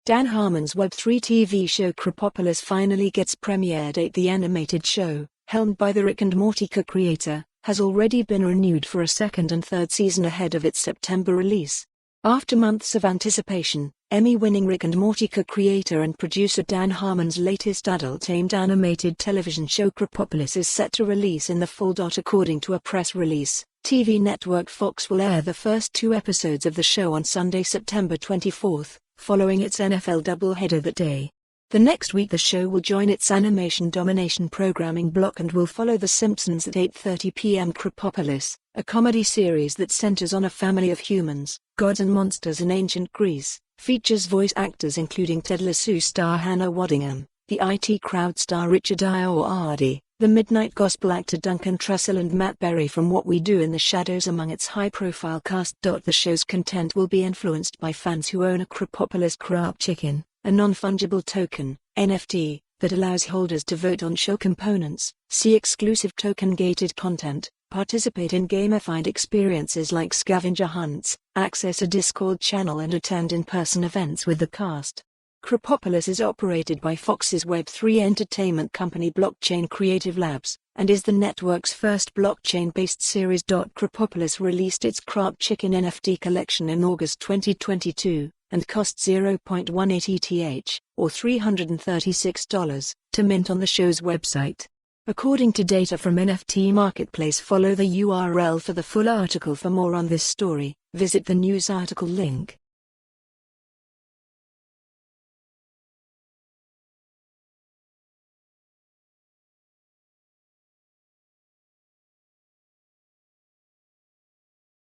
Dan Harmon's Web3 TV show Krapopolis finally gets premiered. The animated show, helmed by the Rick and Morty co-creator, has already been renewed for a second and third season ahead of its September release. After months of anticipation, Emmy-winning Rick and Morty co-creator and producer Dan Harmon's latest adult-aimed animated television show Krapopolis is set to release in the fall. According to a press release, TV network Fox will air the first 2 episodes of the show on Sunday, September 24, following its NFL doubleheader that day. The next week the show will join its animation domination programming block and will follow The Simpsons at 8:30 p.m. Krapopolis, a comedy series that centers on a family of humans, gods and monsters in ancient Greece, features voice actors including Ted Lasso star Hannah Waddingham, the IT Crowd star Richard Ayoade, the Midnight Gospel actor Duncan Trussell and Matt Berry from What We Do in the Shadows among its high-profile cast. The show's content will be influenced by fans who own a Krapopolis Krap Chicken, a non-fungible token, NFT, that allows holders to vote on show components, see exclusive token-gated content, participate in gamified experiences like scavenger hunts, access a Discord channel and attend in-person events with the cast. Krapopolis is operated by Fox's Web3 entertainment company Blockchain Creative Labs, and is the network's first blockchain-based series. Krapopolis released its Krap Chicken NFT collection in August 2022, and cost 0.18 ETH, or $336, to mint on the show's website. According to data from NFT Marketplace. Follow the URL for the full article. For more on this story, visit the news article link.